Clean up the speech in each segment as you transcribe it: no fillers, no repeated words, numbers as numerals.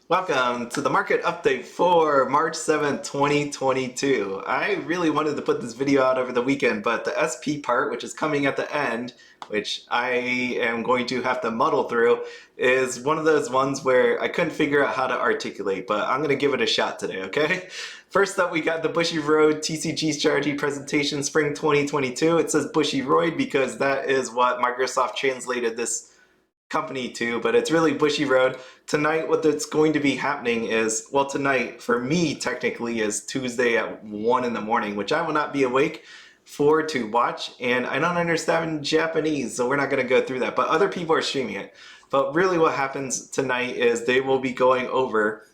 Welcome to the market update for March 7th, 2022. I really wanted to put this video out over the weekend, but the SP part, which is coming at the end, which I am going to have to muddle through, is one of those ones where I couldn't figure out how to articulate, but I'm going to give it a shot today, okay? First up, we got the Bushy Road TCG strategy presentation spring 2022. It says Bushy Road because that is what Microsoft translated this company to, but it's really Bushy Road. Tonight, what that's going to be happening is, well, tonight for me technically is Tuesday at 1 in the morning, which I will not be awake for to watch, and I don't understand Japanese, so we're not going to go through that, but other people are streaming it. But really what happens tonight is they will be going over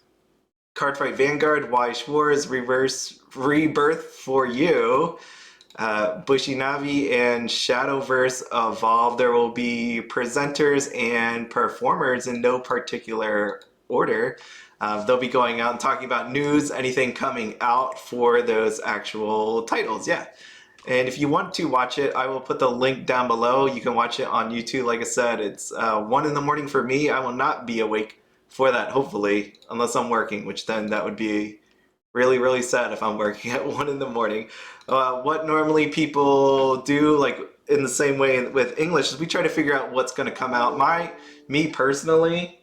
Cardfight Vanguard, Weiss Schwarz, Rebirth for You, Bushy Navi, and Shadowverse Evolve. There will be presenters and performers in no particular order. They'll be going out and talking about news, anything coming out for those actual titles, yeah. And if you want to watch it, I will put the link down below. You can watch it on YouTube. Like I said, it's 1 in the morning for me. I will not be awake for that, hopefully, unless I'm working, which then that would be really sad if I'm working at 1 in the morning. What normally people do, like in the same way with English, is we try to figure out what's going to come out. Me personally,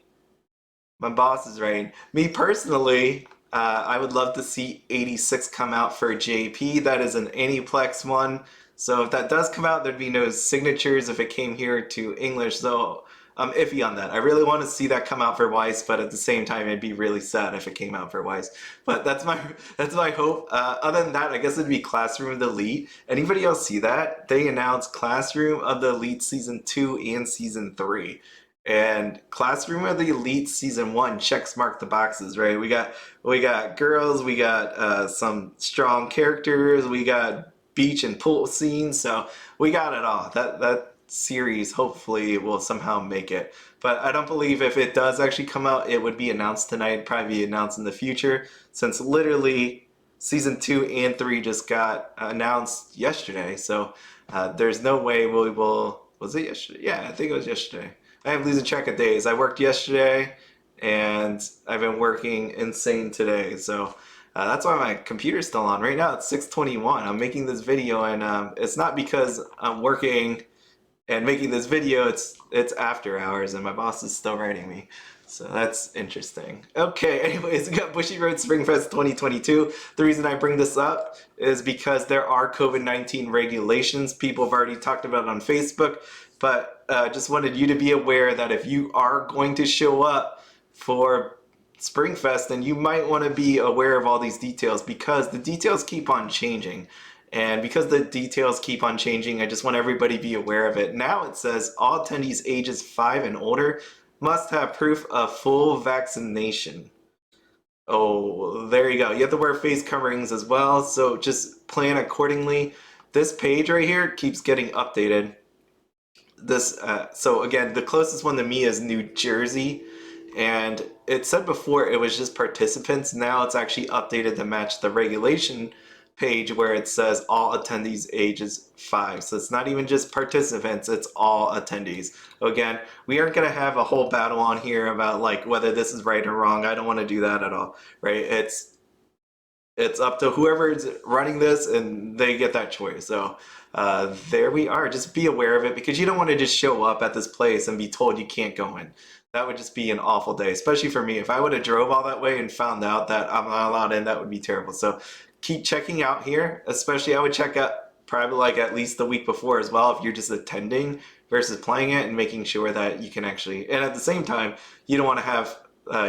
my boss is right. Me personally, I would love to see 86 come out for JP. That is an Aniplex one. So if that does come out, there'd be no signatures if it came here to English. So I'm iffy on that. I really want to see that come out for Weiss, but at the same time, it'd be really sad if it came out for Weiss. But that's my hope. Other than that, I guess it'd be Classroom of the Elite. Anybody else see that? They announced Classroom of the Elite Season 2 and Season 3. And Classroom of the Elite Season 1 checks mark the boxes, right? We got girls, we got some strong characters, we got beach and pool scenes, so we got it all. That series hopefully will somehow make it, but I don't believe if it does actually come out it would be announced tonight. Probably be announced in the future, since literally season 2 and 3 just got announced yesterday, so there's no way we will. Was it yesterday? Yeah, I think it was yesterday. I am losing track of days. I worked yesterday and I've been working insane today, so that's why my computer's still on. Right now it's 6:21. I'm making this video, and it's not because I'm working and making this video, it's after hours and my boss is still writing me. So that's interesting. Okay, anyways, we got Bushy Road Springfest 2022. The reason I bring this up is because there are COVID-19 regulations. People have already talked about it on Facebook, but just wanted you to be aware that if you are going to show up for Springfest, then you might want to be aware of all these details, because the details keep on changing. And because the details keep on changing, I just want everybody to be aware of it. Now it says all attendees ages 5 and older must have proof of full vaccination. Oh, there you go. You have to wear face coverings as well, so just plan accordingly. This page right here keeps getting updated. So again, the closest one to me is New Jersey, and it said before it was just participants. Now it's actually updated to match the regulation page where it says all attendees ages 5. So it's not even just participants, it's all attendees. Again, we aren't going to have a whole battle on here about like whether this is right or wrong. I don't want to do that at all, right? It's up to whoever's running this, and they get that choice. So there we are. Just be aware of it, because you don't want to just show up at this place and be told you can't go in. That would just be an awful day, especially for me. If I would have drove all that way and found out that I'm not allowed in, that would be terrible. So keep checking out here. Especially I would check out probably like at least the week before as well, if you're just attending versus playing it, and making sure that you can actually, and at the same time, you don't want to have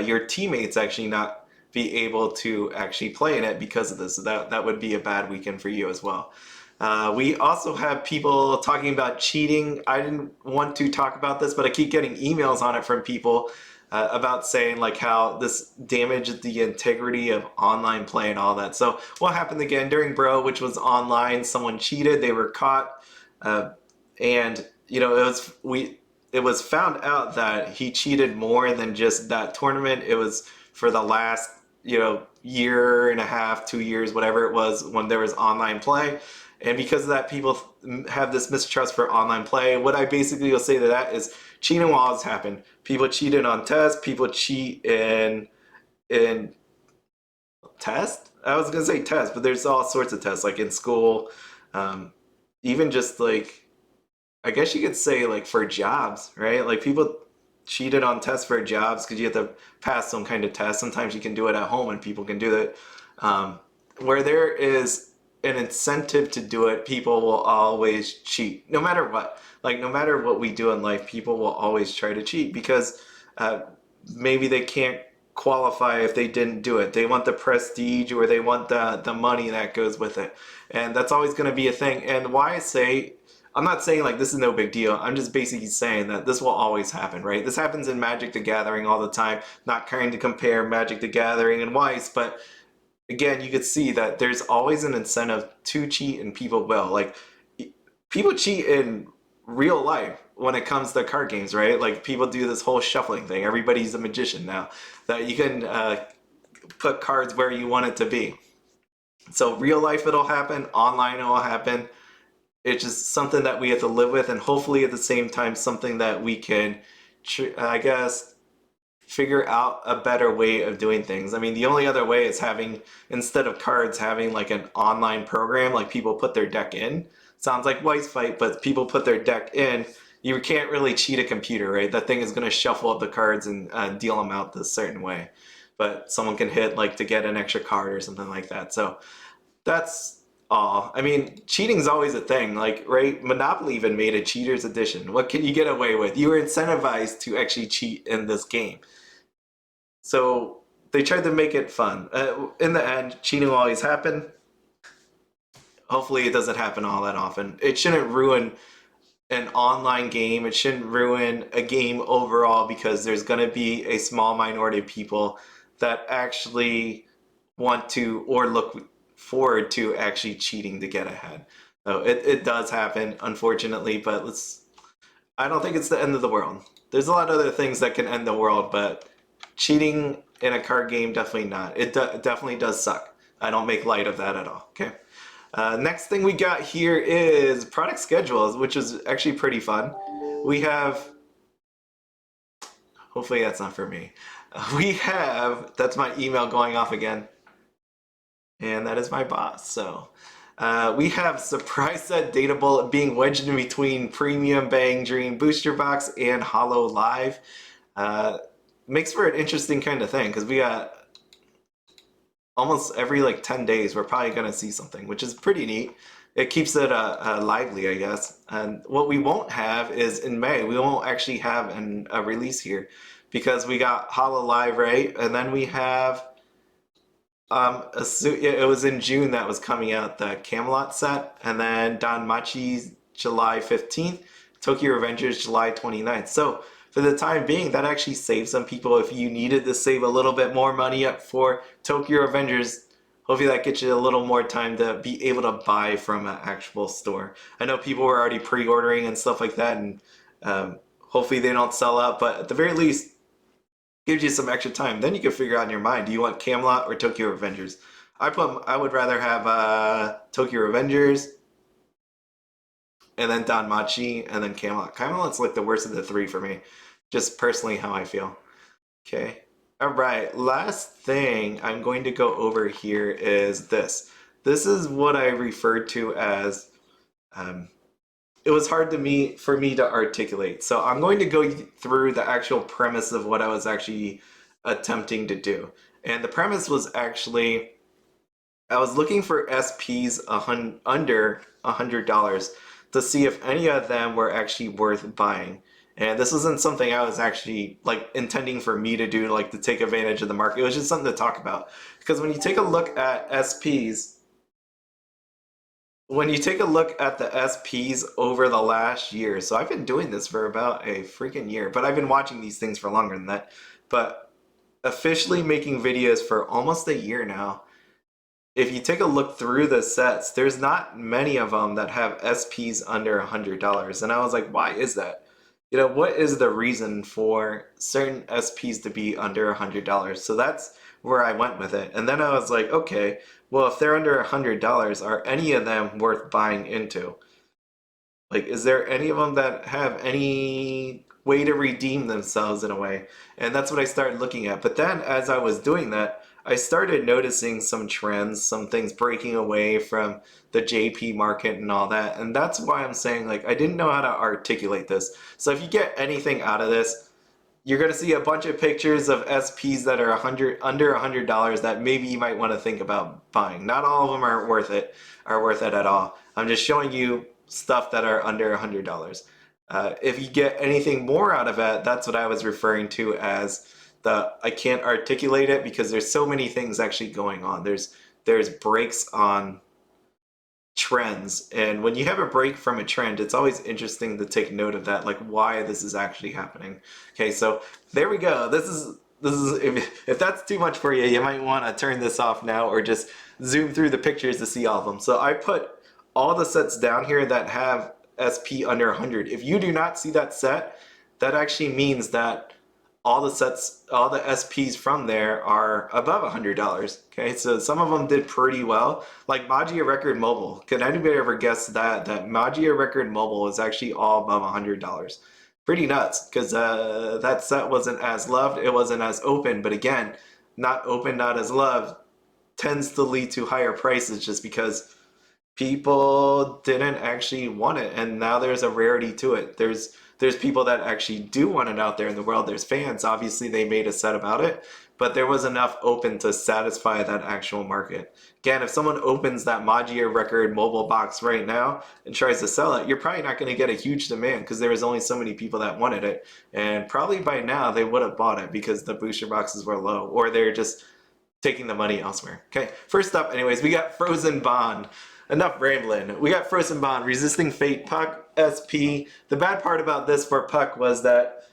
your teammates actually not be able to actually play in it because of this. So that would be a bad weekend for you as well. We also have people talking about cheating. I didn't want to talk about this, but I keep getting emails on it from people about saying like how this damaged the integrity of online play and all that. So what happened again during Bro, which was online, someone cheated, they were caught, and you know, it was found out that he cheated more than just that tournament. It was for the last, you know, year and a half, 2 years, whatever it was, when there was online play. And because of that, people have this mistrust for online play. What I basically will say to that is cheating will always happen. People cheated on tests, people cheat in in test. I was gonna say test, but there's all sorts of tests, like in school, um, even just like I guess you could say like for jobs, right? Like people cheated on tests for jobs because you have to pass some kind of test. Sometimes you can do it at home and people can do it. Um, where there is an incentive to do it, people will always cheat, no matter what. Like no matter what we do in life, people will always try to cheat because uh, maybe they can't qualify if they didn't do it. They want the prestige or they want the money that goes with it. And that's always going to be a thing. And why I say I'm not saying like this is no big deal. I'm just basically saying that this will always happen, right? This happens in Magic the Gathering all the time. Not trying to compare Magic the Gathering and Weiss, but again, you could see that there's always an incentive to cheat and people will. Like people cheat in real life when it comes to card games, right? Like people do this whole shuffling thing. Everybody's a magician now that you can put cards where you want it to be. So real life it'll happen, online it'll happen. It's just something that we have to live with, and hopefully at the same time something that we can, I guess, figure out a better way of doing things. I mean, the only other way is having, instead of cards, having like an online program, like people put their deck in. Sounds like White's Fight, but people put their deck in. You can't really cheat a computer, right? That thing is going to shuffle up the cards and deal them out this certain way. But someone can hit like to get an extra card or something like that. So that's all. I mean, cheating's always a thing. Like, right? Monopoly even made a cheater's edition. What can you get away with? You were incentivized to actually cheat in this game. So they tried to make it fun. In the end, cheating will always happen. Hopefully, it doesn't happen all that often. It shouldn't ruin an online game. It shouldn't ruin a game overall because there's going to be a small minority of people that actually want to or look forward to actually cheating to get ahead. So it does happen, unfortunately, but I don't think it's the end of the world. There's a lot of other things that can end the world, but cheating in a card game, definitely not. It definitely does suck. I don't make light of that at all, okay? Next thing we got here is product schedules, which is actually pretty fun. We have, hopefully that's not for me. We have, that's my email going off again. And that is my boss, so. We have Surprise Set Data Bullet being wedged in between Premium Bang Dream Booster Box and Holo Live. Makes for an interesting kind of thing, because we got almost every like 10 days we're probably going to see something, which is pretty neat. It keeps it lively, I guess. And what we won't have is in May, we won't actually have a release here because we got Holo Live, right? And then we have it was in June that was coming out, the Camelot set, and then Don Machi's July 15th, Tokyo Revengers July 29th. So for the time being, that actually saves some people. If you needed to save a little bit more money up for Tokyo Revengers, hopefully that gets you a little more time to be able to buy from an actual store. I know people were already pre-ordering and stuff like that, and hopefully they don't sell out, but at the very least, gives you some extra time. Then you can figure out in your mind, do you want Camelot or Tokyo Revengers? I would rather have Tokyo Revengers and then Danmachi and then Camelot. Camelot's like the worst of the three for me. Just personally how I feel. Okay. Alright, last thing I'm going to go over here is this. This is what I referred to as it was hard for me to articulate. So I'm going to go through the actual premise of what I was actually attempting to do. And the premise was actually, I was looking for SPs under $100 to see if any of them were actually worth buying. And this wasn't something I was actually like intending for me to do, like to take advantage of the market. It was just something to talk about. Because when you take a look at SPs, when you take a look at the SPs over the last year, so I've been doing this for about a freaking year, but I've been watching these things for longer than that. But officially making videos for almost a year now, if you take a look through the sets, there's not many of them that have SPs under $100. And I was like, why is that? You know, what is the reason for certain SPs to be under $100? So that's where I went with it. And then I was like, okay, well, if they're under $100, are any of them worth buying into? Like, is there any of them that have any way to redeem themselves in a way. And that's what I started looking at. But then as I was doing that, I started noticing some trends, some things breaking away from the JP market and all that. And that's why I'm saying, like, I didn't know how to articulate this. So if you get anything out of this, you're going to see a bunch of pictures of SPs that are under $100 that maybe you might want to think about buying. Not all of them are worth it at all. I'm just showing you stuff that are under $100. If you get anything more out of it, that's what I was referring to as I can't articulate it because there's so many things actually going on. There's breaks on trends, and when you have a break from a trend, it's always interesting to take note of that, like why this is actually happening. Okay, so there we go. This is if that's too much for you, you might want to turn this off now or just zoom through the pictures to see all of them. So I put all the sets down here that have SP under 100. If you do not see that set, that actually means that all the SPs from there are above $100. Okay, so some of them did pretty well, like Magia Record Mobile. Can anybody ever guess that Magia Record Mobile is actually all above $100? Pretty nuts, because that set wasn't as loved, it wasn't as open. But again, not open, not as loved, tends to lead to higher prices just because people didn't actually want it, and now there's a rarity to it. There's people that actually do want it out there in the world. There's fans. Obviously, they made a set about it, but there was enough open to satisfy that actual market. Again, if someone opens that Magia Record mobile box right now and tries to sell it, you're probably not going to get a huge demand because there was only so many people that wanted it, and probably by now they would have bought it because the booster boxes were low, or they're just taking the money elsewhere. Okay, first up, anyways, we got Frozen Bond. Enough rambling. We got Frozen Bond, Resisting Fate, Puck, SP. The bad part about this for Puck was that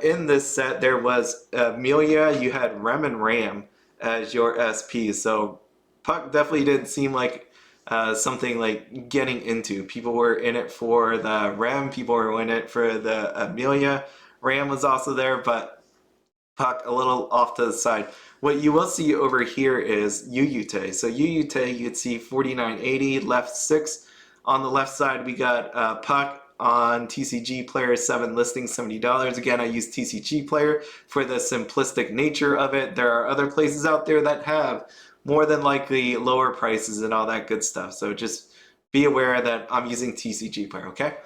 in this set there was Amelia, you had Rem and Ram as your SPs. So Puck definitely didn't seem like something like getting into. People were in it for the Rem, people were in it for the Amelia. Ram was also there, but Puck a little off to the side. What you will see over here is Yuyute. So Yuyute, you'd see 49.80, left 6. On the left side, we got Puck on TCG Player 7 listing $70. Again, I use TCG Player for the simplistic nature of it. There are other places out there that have more than likely lower prices and all that good stuff. So just be aware that I'm using TCG Player, okay?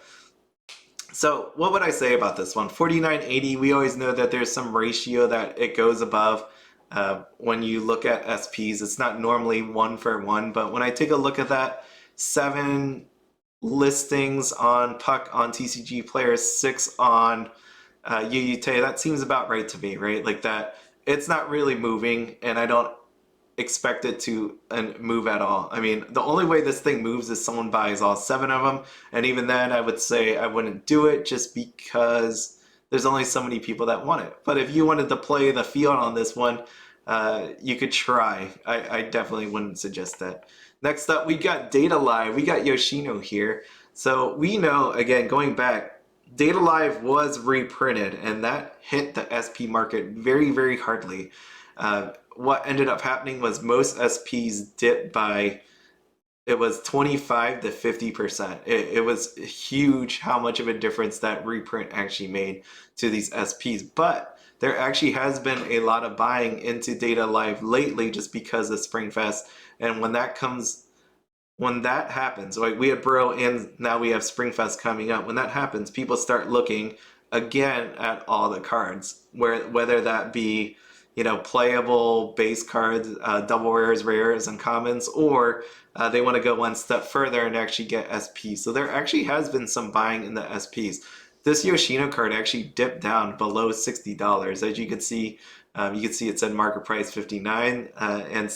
So what would I say about this one? 49.80, we always know that there's some ratio that it goes above. When you look at SPs, it's not normally 1-for-1, but when I take a look at that, 7 listings on Puck on TCG Player, 6 on Yuyute, that seems about right to me, right? Like that, it's not really moving, and I don't expect it to move at all. I mean, the only way this thing moves is someone buys all 7 of them, and even then I would say I wouldn't do it just because there's only so many people that want it. But if you wanted to play the field on this one, you could try. I definitely wouldn't suggest that. Next up, we got Data Live. We got Yoshino here. So we know, again, going back, Data Live was reprinted, and that hit the SP market very, very hardly. What ended up happening was most SPs dipped by, it was 25 to 50%. It was huge how much of a difference that reprint actually made to these SPs. But there actually has been a lot of buying into Data Live lately just because of Springfest. And when that happens, like we have Bro and now we have Springfest coming up, when that happens, people start looking again at all the cards, whether that be, you know, playable base cards, double rares, and commons, or they want to go one step further and actually get SPs. So there actually has been some buying in the SPs. This Yoshino card actually dipped down below $60. As you can see it said market price 59, and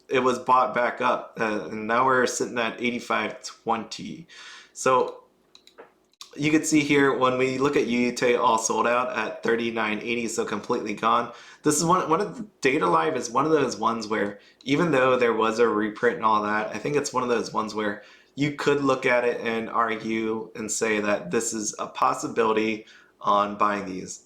it was bought back up, and now we're sitting at 85.20. So you can see here when we look at Yuyute, all sold out at 39.80, so completely gone. This is one of the Data Live is one of those ones where even though there was a reprint and all that, I think it's one of those ones where you could look at it and argue and say that this is a possibility on buying these.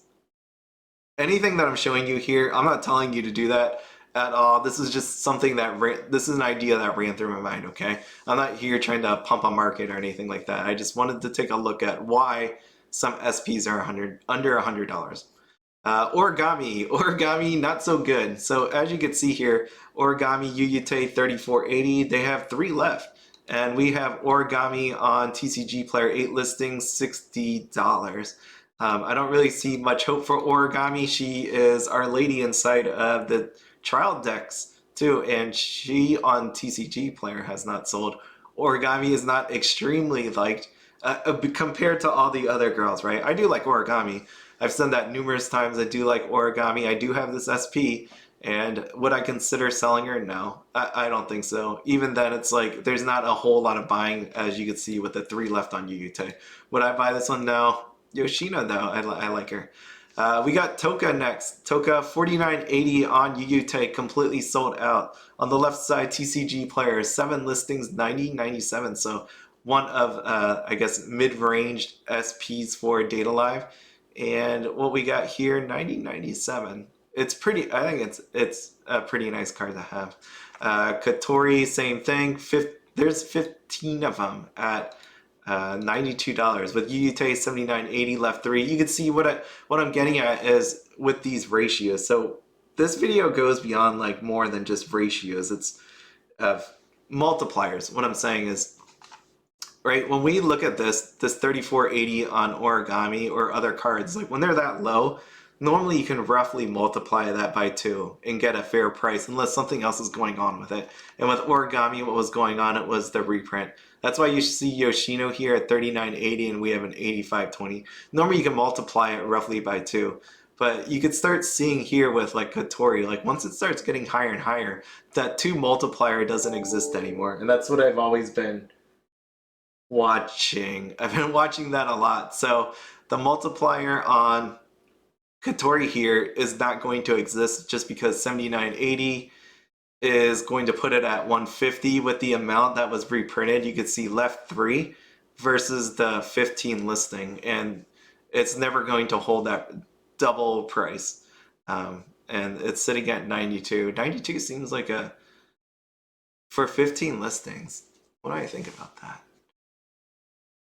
Anything that I'm showing you here, I'm not telling you to do that at all. This is just something this is an idea that ran through my mind, okay? I'm not here trying to pump a market or anything like that. I just wanted to take a look at why some SPs are under $100. Origami, not so good. So as you can see here, Origami Yuyute 3480, they have 3 left. And we have Origami on TCG Player 8 listings, $60. I don't really see much hope for Origami. She is Our Lady inside of the trial decks too, and she on TCG Player has not sold. Origami is not extremely liked compared to all the other girls, right? I do like Origami. I've said that numerous times. I do like Origami. I do have this SP, and would I consider selling her? No, I don't think so. Even then, it's like there's not a whole lot of buying, as you can see with the 3 left on Yuyute. Would I buy this one? No. Yoshino, though, I like her. We got Toka next. Toka 4980 on Yuyute, completely sold out. On the left side, TCG Player, 7 listings, 90.97. So one of, I guess, mid-ranged SPs for Data Live. And what we got here, 90.97. It's pretty, I think it's a pretty nice card to have. Katori, same thing. There's 15 of them at $92 with Yuyute 79.80 left 3. You can see what I'm getting at is with these ratios. So this video goes beyond like more than just ratios. It's multipliers. What I'm saying is, right, when we look at this 3480 on Origami or other cards, like when they're that low, normally you can roughly multiply that by 2 and get a fair price unless something else is going on with it. And with Origami, what was going on, it was the reprint. That's why you see Yoshino here at 39.80 and we have an 85.20. Normally you can multiply it roughly by 2. But you could start seeing here with like Katori, like once it starts getting higher and higher, that 2 multiplier doesn't exist anymore. And that's what I've always been watching. I've been watching that a lot. So the multiplier on Katori here is not going to exist just because 79.80 is going to put it at 150 with the amount that was reprinted. You could see left 3 versus the 15 listing, and it's never going to hold that double price. And it's sitting at 92. 92 seems like for 15 listings. What do I think about that?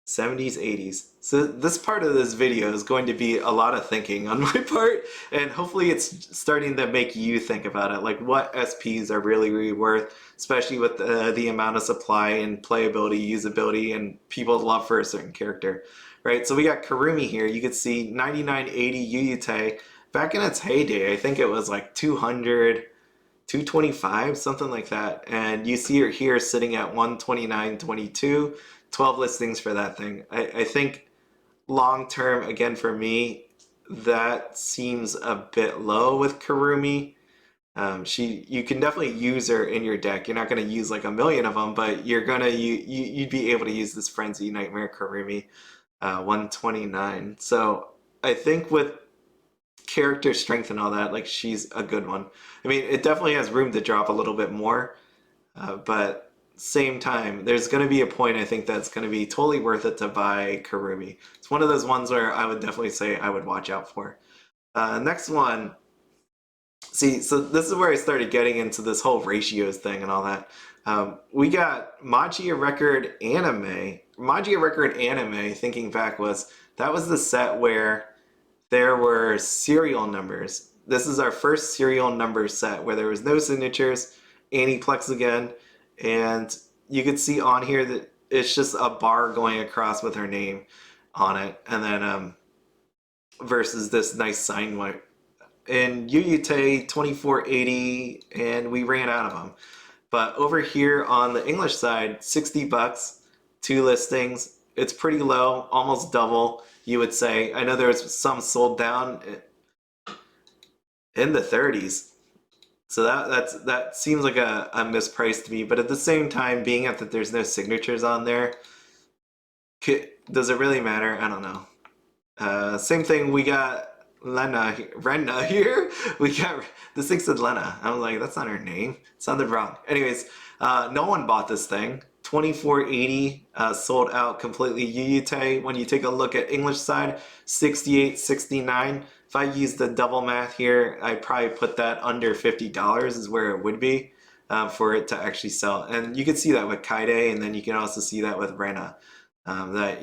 70s, 80s. So this part of this video is going to be a lot of thinking on my part, and hopefully it's starting to make you think about it, like what SPs are really worth, especially with the amount of supply and playability, usability, and people's love for a certain character, right? So we got Kurumi here. You can see 99.80 Yuyute. Back in its heyday, I think it was like 200, 225, something like that. And you see her here sitting at 129.22. 12 listings for that thing. I think long term, again for me, that seems a bit low with Kurumi. You can definitely use her in your deck. You're not going to use like a million of them, but you'd be able to use this Frenzy Nightmare Kurumi 129. So I think with character strength and all that, like she's a good one. I mean, it definitely has room to drop a little bit more, but same time, there's going to be a point I think that's going to be totally worth it to buy Kurumi. It's one of those ones where I would definitely say I would watch out for. Next one. See, so this is where I started getting into this whole ratios thing and all that. We got Magia Record Anime. Magia Record Anime, thinking back, that was the set where there were serial numbers. This is our first serial number set where there was no signatures, Aniplex again, and you could see on here that it's just a bar going across with her name on it, and then versus this nice sign white. And Yuyute 2480, and we ran out of them. But over here on the English side, 60 bucks, 2 listings. It's pretty low, almost double, you would say. I know there's some sold down in the 30s. So that seems like a misprice to me, but at the same time, being that there's no signatures on there, does it really matter? I don't know. Same thing, we got Renna here. We got the 6th Lena. I was like, that's not her name. It sounded wrong. Anyways, no one bought this thing. 2480 sold out completely. Yuyute, when you take a look at English side, 68.69. If I use the double math here, I'd probably put that under $50 is where it would be for it to actually sell. And you can see that with Kaide, and then you can also see that with Rena. That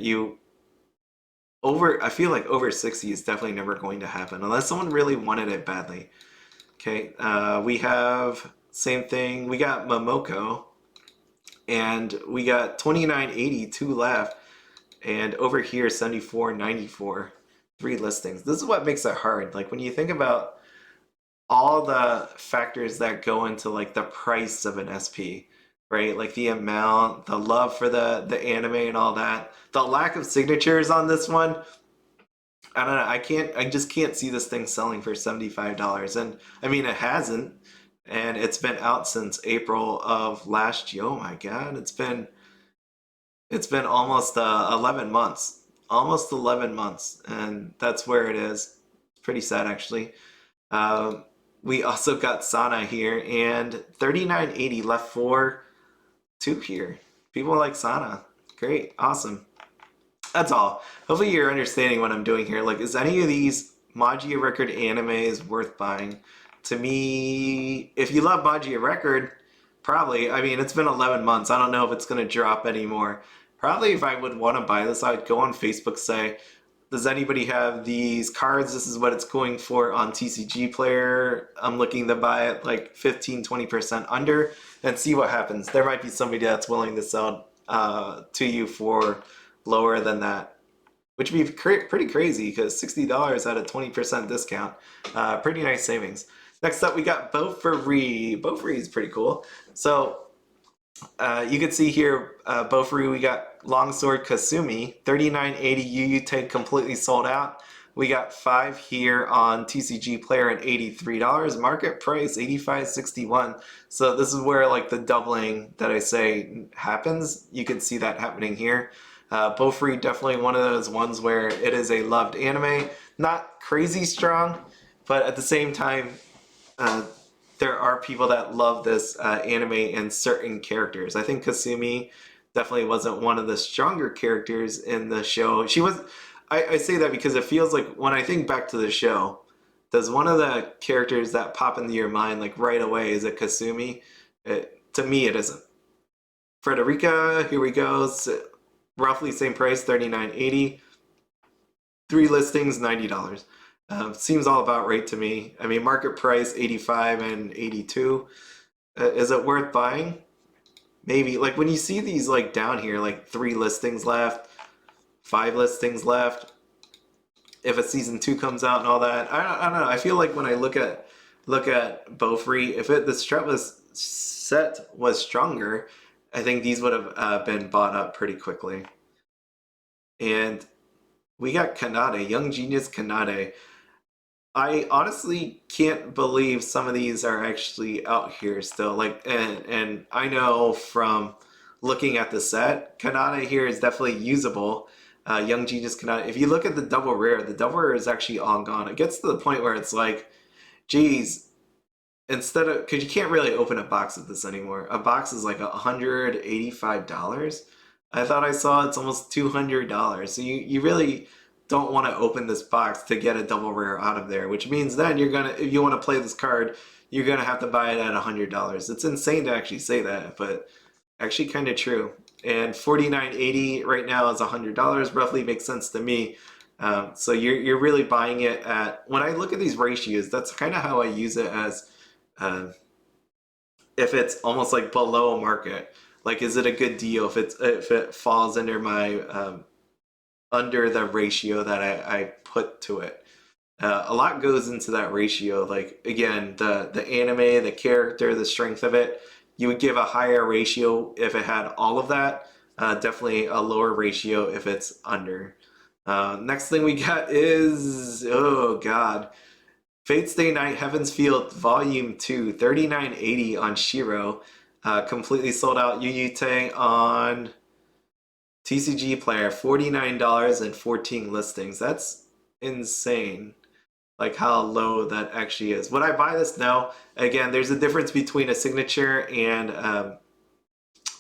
I feel like over 60 is definitely never going to happen unless someone really wanted it badly. Okay, we have same thing. We got Momoko, and we got 2982 left, and over here 7494, 3 listings. This is what makes it hard. Like when you think about all the factors that go into like the price of an SP, right? Like the amount, the love for the anime and all that. The lack of signatures on this one, I don't know. I just can't see this thing selling for $75. And I mean, it hasn't. And it's been out since April of last year. Oh my God. It's been almost 11 months. Almost 11 months. And that's where it is. It's pretty sad, actually. Um, we also got Sana here, and 3980 left for 2 here. People like Sana. Great. Awesome. That's all. Hopefully you're understanding what I'm doing here. Like, is any of these Magia Record animes worth buying? To me, if you love Magia Record, probably. I mean, it's been 11 months. I don't know if it's going to drop anymore. Probably if I would want to buy this, I'd go on Facebook, say, does anybody have these cards? This is what it's going for on TCG Player. I'm looking to buy it like 15-20% under and see what happens. There might be somebody that's willing to sell to you for lower than that, which would be pretty crazy because $60 at a 20% discount. Pretty nice savings. Next up, we got Bofuri. Bofuri is pretty cool. So you can see here, Bofuri, we got Longsword Kasumi, 3980 UU completely sold out. We got 5 here on TCG Player at $83. Market price $85.61. So this is where like the doubling that I say happens. You can see that happening here. Bofuri, definitely one of those ones where it is a loved anime. Not crazy strong, but at the same time, there are people that love this anime and certain characters. I think Kasumi definitely wasn't one of the stronger characters in the show. She was. I say that because it feels like when I think back to the show, does one of the characters that pop into your mind like right away is it Kasumi? To me, it isn't. Frederica, here we go. Roughly same price, $39.80. 3 listings, $90. Seems all about right to me. I mean, market price $85 and $82. Is it worth buying? Maybe. Like when you see these like down here, like 3 listings left, 5 listings left. If a season 2 comes out and all that, I don't know. I feel like when I look at Bofuri, if the set was stronger, I think these would have been bought up pretty quickly. And we got Kanade, Young Genius Kanade. I honestly can't believe some of these are actually out here still. Like, and I know from looking at the set, Kanade here is definitely usable. Young Genius Kanade. If you look at the double rare is actually all gone. It gets to the point where it's like, geez, instead of, because you can't really open a box of this anymore. A box is like $185. I thought I saw it's almost $200. So you really don't want to open this box to get a double rare out of there, which means then you're gonna, if you want to play this card, you're gonna have to buy it at $100. It's insane to actually say that, but actually kind of true. And $49.80 right now is $100, roughly makes sense to me. So you're really buying it at, when I look at these ratios, that's kind of how I use it as if it's almost like below market. Like, is it a good deal if it falls under my under the ratio that I put to it? A lot goes into that ratio. Like again, the anime, the character, the strength of it. You would give a higher ratio if it had all of that. Definitely a lower ratio if it's under. Next thing we got is, oh God, Fate Stay Night Heaven's Field Volume 2, $39.80 on Shiro. Completely sold out. Yuyute on TCG Player, $49 and 14 listings. That's insane. Like how low that actually is. Would I buy this? No. Again, there's a difference between a signature and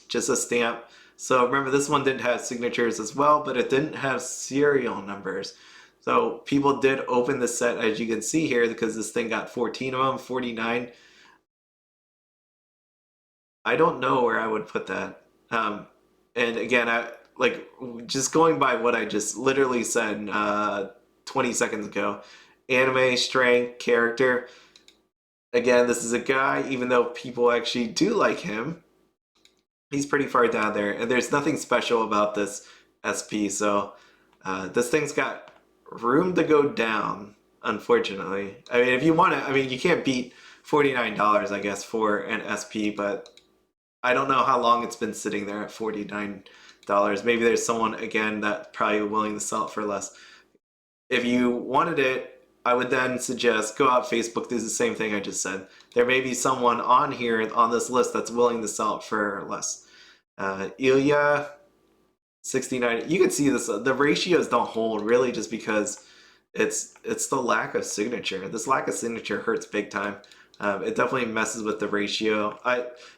just a stamp. So remember, this one didn't have signatures as well, but it didn't have serial numbers. So people did open the set, as you can see here, because this thing got 14 of them, 49. I don't know where I would put that. And again, like just going by what I just literally said 20 seconds ago, anime, strength, character. Again, this is a guy, even though people actually do like him, he's pretty far down there, and there's nothing special about this SP. So this thing's got room to go down, unfortunately. I mean, if you want to, I mean, you can't beat $49, I guess, for an SP, but I don't know how long it's been sitting there at $49. Maybe there's someone, again, that probably willing to sell it for less. If you wanted it, I would then suggest go out Facebook, do the same thing I just said. There may be someone on here on this list that's willing to sell it for less. Ilya, 69. You can see this. The ratios don't hold really just because it's the lack of signature. This lack of signature hurts big time. It definitely messes with the ratio.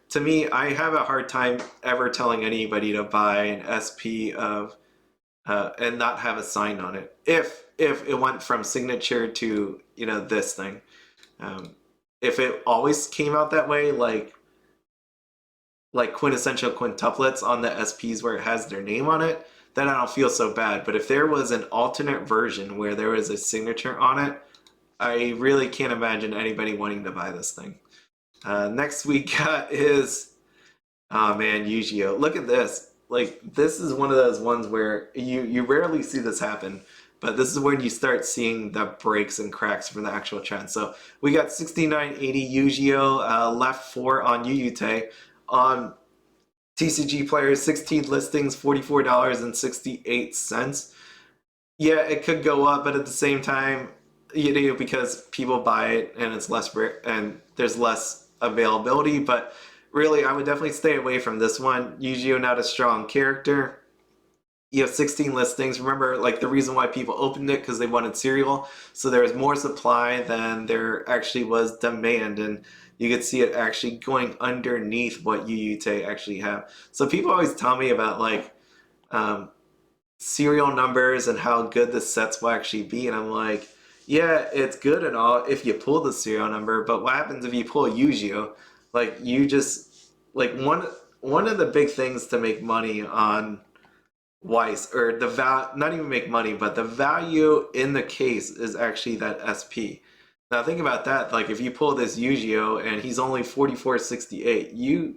To me, I have a hard time ever telling anybody to buy an SP of and not have a sign on it. If it went from signature to this thing, if it always came out that way, like Quintessential Quintuplets on the SPs where it has their name on it, then I don't feel so bad. But if there was an alternate version where there was a signature on it, I really can't imagine anybody wanting to buy this thing. Next we got is, oh man, Yu-Gi-Oh! Look at this. Like, this is one of those ones where you rarely see this happen, but this is when you start seeing the breaks and cracks from the actual trend. So we got 6980 Yu-Gi-Oh! Left 4 on Yuyute. On TCG Players, 16 listings, $44.68. Yeah, it could go up, but at the same time, because people buy it and it's less and there's less availability. But really, I would definitely stay away from this one. Yu-Gi-Oh! Not a strong character. You have 16 listings. Remember, like, the reason why people opened it because they wanted cereal. So there was more supply than there actually was demand, and you could see it actually going underneath what Yuyute actually have. So people always tell me about like serial numbers and how good the sets will actually be, and I'm like, yeah, it's good and all if you pull the serial number, but what happens if you pull Yu-Gi-Oh? Like, you just, like, one of the big things to make money on Weiss, or not even make money, but the value in the case is actually that SP. Now think about that. Like, if you pull this Yu-Gi-Oh and he's only 44.68, you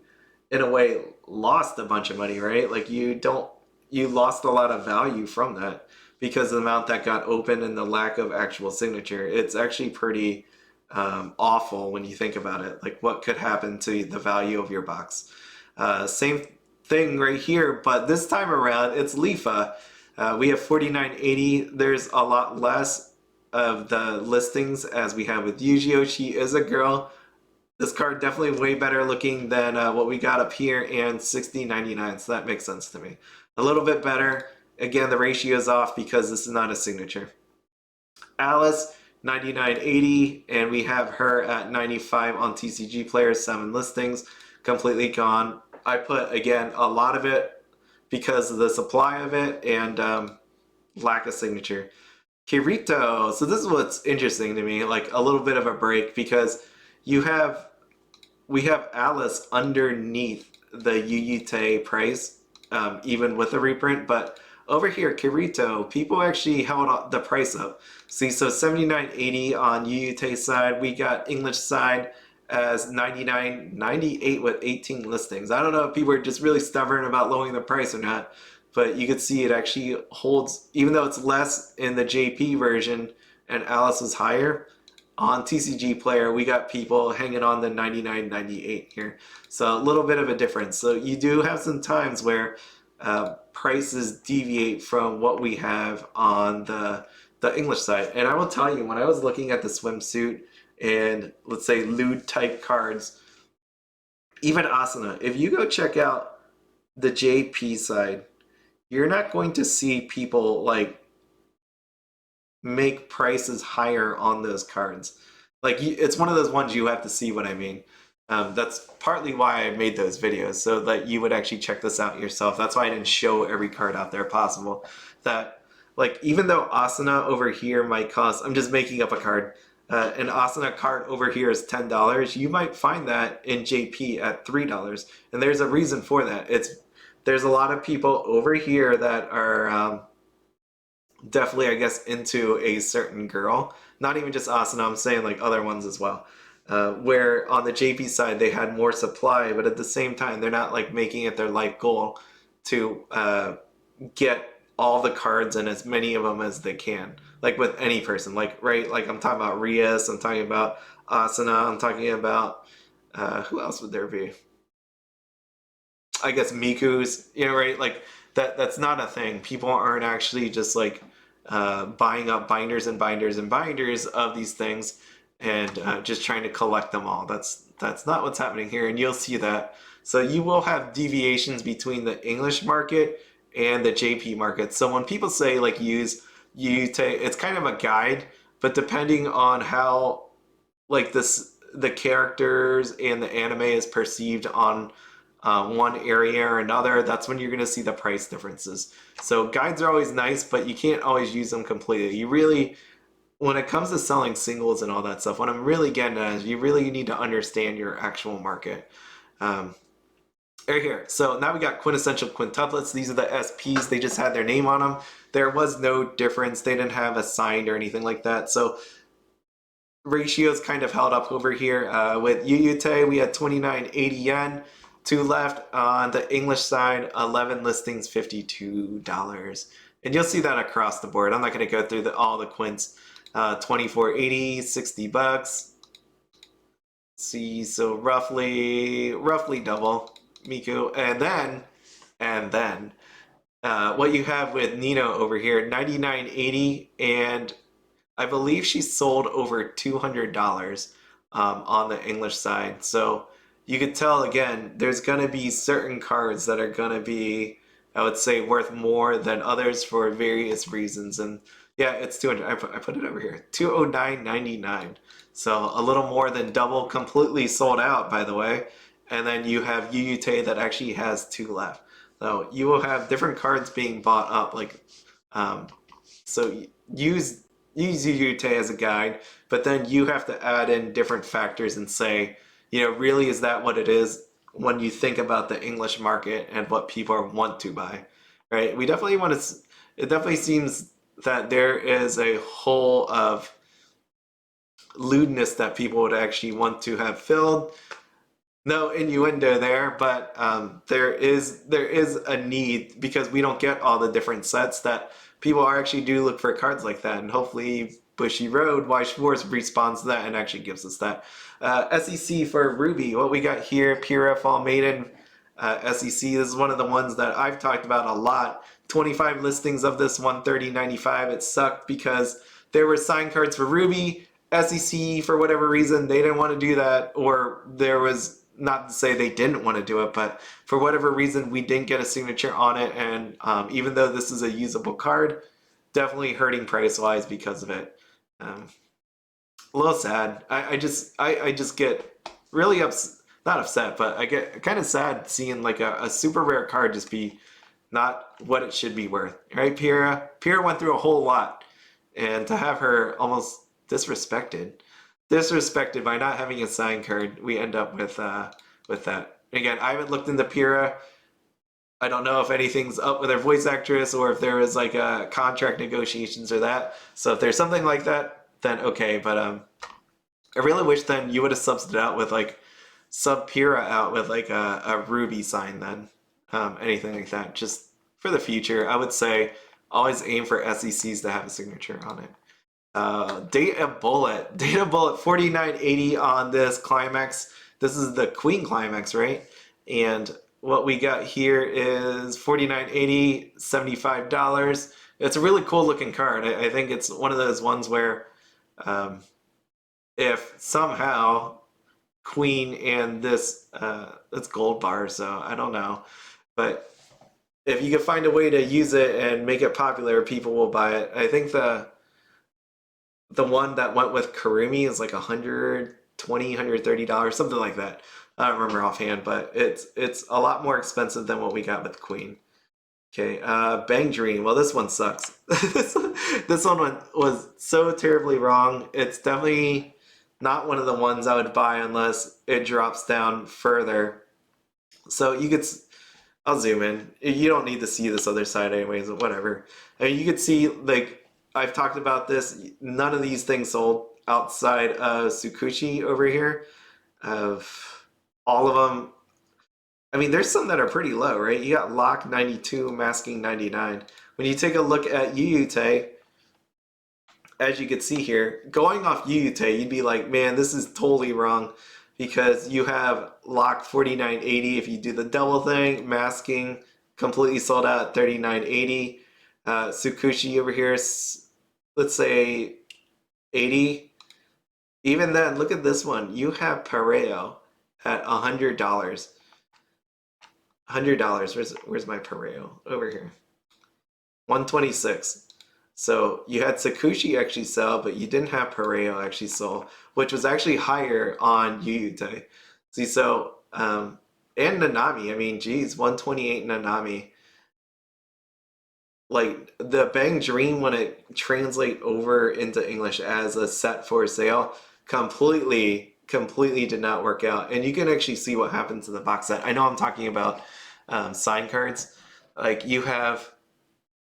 in a way lost a bunch of money, right? Like, you lost a lot of value from that because of the amount that got open and the lack of actual signature. It's actually pretty awful when you think about it. Like, what could happen to the value of your box? Same thing right here, but this time around it's Lifa. We have 4980. There's a lot less of the listings as we have with Yu-Gi-Oh! She is a girl. This card definitely way better looking than what we got up here, and 60.99, so that makes sense to me. A little bit better. Again, the ratio is off because this is not a signature. Alice, 99.80, and we have her at 95 on TCG Players, 7 listings, completely gone. I put, again, a lot of it because of the supply of it and lack of signature. Kirito, so this is what's interesting to me, like a little bit of a break, because we have Alice underneath the Yuyute price, even with a reprint, but over here, Kirito, people actually held the price up. See, so 79.80 on Yuyute's side. We got English side as 99.98 with 18 listings. I don't know if people are just really stubborn about lowering the price or not, but you can see it actually holds, even though it's less in the JP version and Alice is higher. On TCG Player, we got people hanging on the 99.98 here. So a little bit of a difference. So you do have some times where prices deviate from what we have on the English side. And I will tell you, when I was looking at the swimsuit and, let's say, lewd type cards, even Asuna, if you go check out the JP side, you're not going to see people like make prices higher on those cards. Like, it's one of those ones you have to see what I mean. That's partly why I made those videos, so that you would actually check this out yourself. That's why I didn't show every card out there possible. That, like, even though Asuna over here might cost, I'm just making up a card, an Asuna card over here is $10, you might find that in JP at $3. And there's a reason for that. there's a lot of people over here that are definitely, I guess, into a certain girl. Not even just Asuna, I'm saying like other ones as well. Where on the JP side they had more supply, but at the same time they're not like making it their life goal to get all the cards and as many of them as they can. Like with any person, like right, like I'm talking about Rias, I'm talking about Asuna, I'm talking about who else would there be? I guess Miku's, you know, right? Like that's not a thing. People aren't actually just like buying up binders and binders and binders of these things and just trying to collect them all. That's not what's happening here, and you'll see that. So you will have deviations between the English market and the JP market. So when people say like you take, it's kind of a guide, but depending on how like this the characters and the anime is perceived on one area or another, that's when you're going to see the price differences. So guides are always nice, but you can't always use them completely. You really, when it comes to selling singles and all that stuff, what I'm really getting at is you really need to understand your actual market. Um, right here. So now we got quintessential quintuplets. These are the SPs. They just had their name on them. There was no difference. They didn't have a sign or anything like that. So ratios kind of held up over here. With Yuyute, we had 29.80 yen. Two left on the English side, 11 listings, $52. And you'll see that across the board. I'm not going to go through all the quints. 24.80, $60. See, so roughly double Miku. And then what you have with Nino over here, 99.80, and I believe she sold over $200 on the English side. So you could tell again, there's going to be certain cards that are going to be, I would say, worth more than others for various reasons. And yeah, it's 200. I put it over here, 209.99. So a little more than double, completely sold out, by the way. And then you have Yuyute that actually has two left. So you will have different cards being bought up. Like, so use Yuyute as a guide, but then you have to add in different factors and say, you know, really, is that what it is when you think about the English market and what people want to buy, right? We definitely want to, it definitely seems that there is a hole of lewdness that people would actually want to have filled. No innuendo there, but there is a need because we don't get all the different sets that people are actually do look for cards like that, and hopefully Bushy Road, Weiss Schwarz responds to that and actually gives us that. SEC for RWBY, what we got here, Pura Fall Maiden, SEC, this is one of the ones that I've talked about a lot. 25 listings of this, 130.95. It sucked because there were signed cards for RWBY. SEC, for whatever reason, they didn't want to do that, or there was, not to say they didn't want to do it, but for whatever reason, we didn't get a signature on it, and even though this is a usable card, definitely hurting price-wise because of it. A little sad. I just get really not upset, but I get kind of sad seeing like a super rare card just be not what it should be worth, right? Pyrrha went through a whole lot, and to have her almost disrespected by not having a signed card, we end up with that. Again, I haven't looked into Pyrrha. I don't know if anything's up with her voice actress or if there was like a contract negotiations or that. So if there's something like that, then okay. But I really wish then you would have subbed it out with like sub Pyrrha out with like a RWBY sign then. Anything like that. Just for the future, I would say always aim for SECs to have a signature on it. Data Bullet 49.80 on this climax. This is the Queen climax, right? And what we got here is 49.80, $75. It's a really cool looking card. I think it's one of those ones where if somehow Queen and this it's gold bar, so I don't know, but if you can find a way to use it and make it popular, people will buy it. I think the one that went with Karumi is like $120, $130, something like that. I don't remember offhand, but it's a lot more expensive than what we got with Queen. Okay, Bang Dream. Well, this one sucks. this one was so terribly wrong. It's definitely not one of the ones I would buy unless it drops down further. So you could, I'll zoom in. You don't need to see this other side anyways, whatever. I mean, you could see, like, I've talked about this, none of these things sold outside of Tsukushi over here. Of all of them, I mean, there's some that are pretty low, right? You got Lock 92, Masking 99. When you take a look at Yuyute, as you can see here, going off Yuyute, you'd be like, man, this is totally wrong because you have Lock 4980 if you do the double thing, Masking completely sold out at 3980. Tsukushi over here, let's say 80. Even then, look at this one. You have Pareo at $100. $100. Where's my Pareo? Over here. 126. So you had Tsukushi actually sell, but you didn't have Pareo actually sell, which was actually higher on Yuyute. See, so and Nanami. I mean, geez, 128 Nanami. Like the Bang Dream when it translate over into English as a set for sale, completely did not work out. And you can actually see what happens to the box set. I know I'm talking about sign cards. Like you have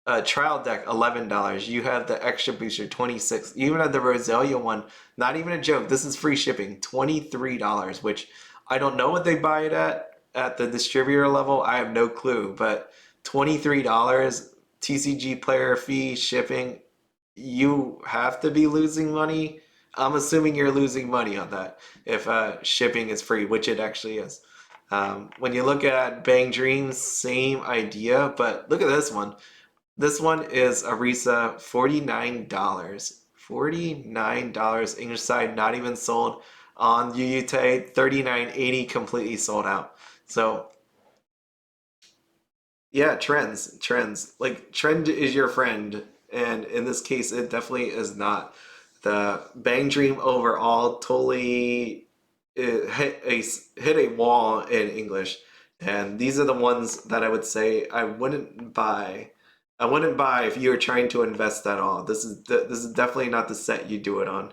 a trial deck, $11. You have the extra booster, $26. You even have the Roselia one, not even a joke. This is free shipping, $23, which I don't know what they buy it at the distributor level. I have no clue, but $23 TCG player fee, shipping, you have to be losing money. I'm assuming you're losing money on that if shipping is free, which it actually is. When you look at Bang Dreams, same idea, but look at this one. This one is Arisa, $49. $49 English side, not even sold. On Yuyute, $39.80 completely sold out. So yeah, trends. Like trend is your friend, and in this case, it definitely is not. The Bang Dream overall totally hit a wall in English, and these are the ones that I would say I wouldn't buy. I wouldn't buy if you were trying to invest at all. This is definitely not the set you do it on.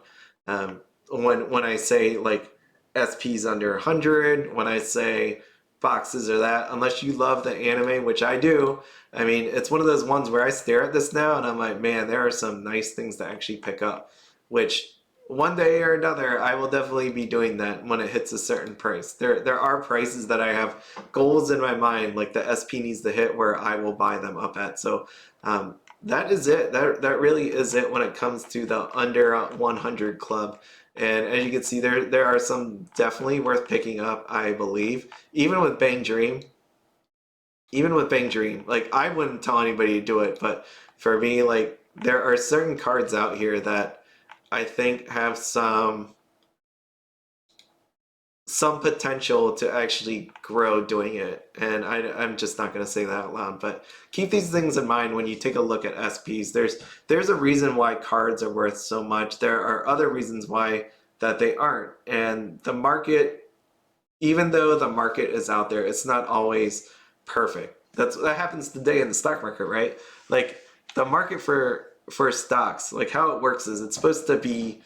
When I say like SPs under 100, when I say boxes or that, unless you love the anime, which I do. I mean, it's one of those ones where I stare at this now and I'm like, man, there are some nice things to actually pick up, which one day or another I will definitely be doing that when it hits a certain price. There are prices that I have goals in my mind, like the SP needs to hit where I will buy them up at. So that is it. That really is it when it comes to the under 100 club. And as you can see, there are some definitely worth picking up, I believe. Even with Bang Dream, like I wouldn't tell anybody to do it, but for me, like there are certain cards out here that I think have some potential to actually grow doing it. And I'm just not going to say that out loud, but keep these things in mind when you take a look at SPs. There's a reason why cards are worth so much. There are other reasons why that they aren't. And the market, even though the market is out there, it's not always perfect. That happens today in the stock market, right? Like the market for stocks, like how it works is it's supposed to be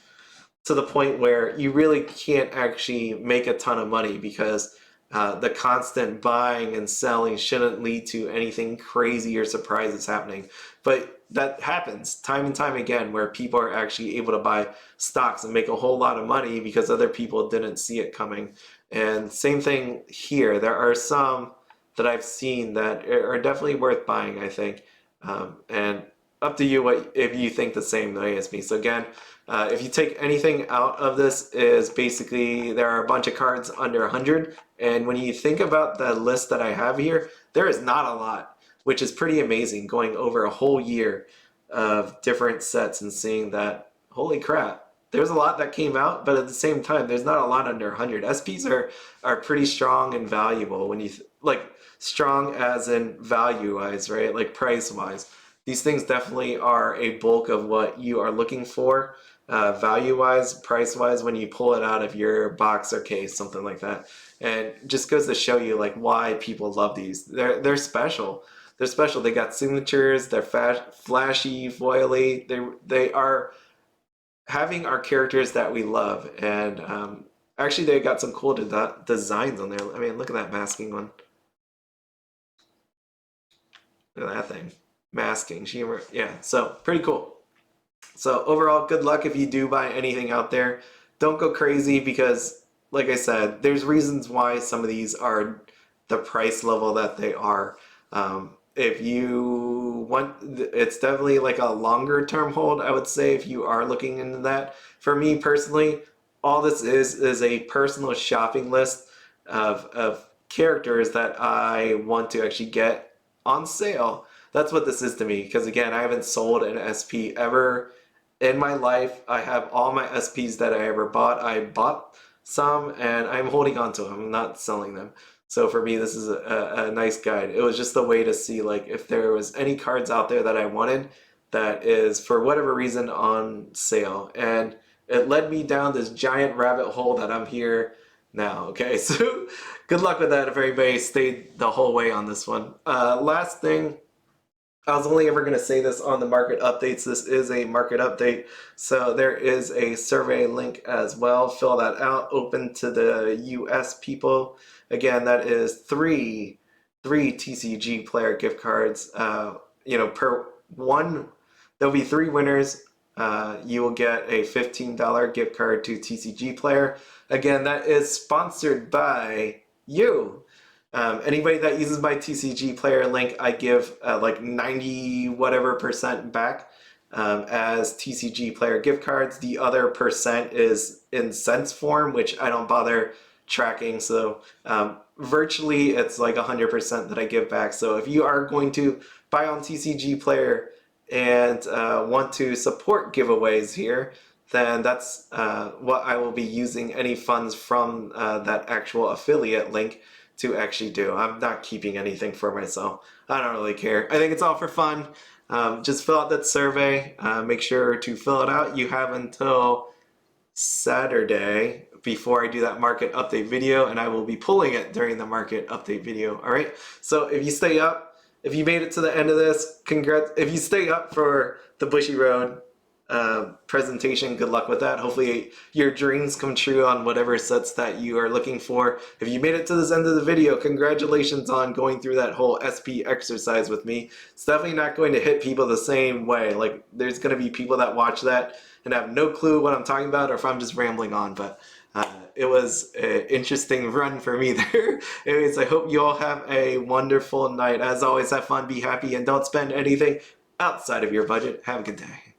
to the point where you really can't actually make a ton of money because the constant buying and selling shouldn't lead to anything crazy or surprises happening. But that happens time and time again where people are actually able to buy stocks and make a whole lot of money because other people didn't see it coming. And same thing here. There are some that I've seen that are definitely worth buying, I think. And up to you what if you think the same way as me. So again, if you take anything out of this is basically there are a bunch of cards under 100, and when you think about the list that I have here, there is not a lot, which is pretty amazing going over a whole year of different sets and seeing that, holy crap, there's a lot that came out, but at the same time, there's not a lot under 100. SPs are pretty strong and valuable when you like strong as in value wise, right? Like price wise. These things definitely are a bulk of what you are looking for, value-wise, price-wise, when you pull it out of your box or case, something like that. And just goes to show you like why people love these. They're special. They're special. They got signatures. They're flashy, foily. They are having our characters that we love. And actually, they got some cool designs on there. I mean, look at that masking one. Look at that thing. Masking, shimmer. Yeah, so pretty cool. So overall, good luck if you do buy anything out there. Don't go crazy because, like I said, there's reasons why some of these are the price level that they are. If you want, it's definitely like a longer term hold, I would say, if you are looking into that. For me personally, all this is a personal shopping list of characters that I want to actually get on sale. That's what this is to me. Because again, I haven't sold an SP ever in my life. I have all my SPs that I ever bought. I bought some and I'm holding on to them. I'm not selling them. So for me, this is a nice guide. It was just a way to see like if there was any cards out there that I wanted that is for whatever reason on sale. And it led me down this giant rabbit hole that I'm here now. Okay, so good luck with that if everybody stayed the whole way on this one. Last thing, I was only ever going to say this on the market updates. This is a market update. So there is a survey link as well. Fill that out. Open to the US people. Again, that is three TCG player gift cards. Per one, there'll be 3 winners. You will get a $15 gift card to TCG player. Again, that is sponsored by you. Anybody that uses my TCG player link, I give like 90 whatever percent back as TCG player gift cards. The other percent is in cents form, which I don't bother tracking. So virtually it's like 100% that I give back. So if you are going to buy on TCG player and want to support giveaways here, then that's what I will be using any funds from that actual affiliate link to actually do. I'm not keeping anything for myself. I don't really care. I think it's all for fun. Just fill out that survey. Make sure to fill it out. You have until Saturday before I do that market update video, and I will be pulling it during the market update video. All right. So if you stay up, if you made it to the end of this, congrats. If you stay up for the Bushy Road presentation, good luck with that. Hopefully your dreams come true on whatever sets that you are looking for. If you made it to this end of the video, congratulations on going through that whole SP exercise with me. It's definitely not going to hit people the same way. Like there's going to be people that watch that and have no clue what I'm talking about or if I'm just rambling on, but it was an interesting run for me there. Anyways, I hope you all have a wonderful night. As always, have fun, be happy, and don't spend anything outside of your budget. Have a good day.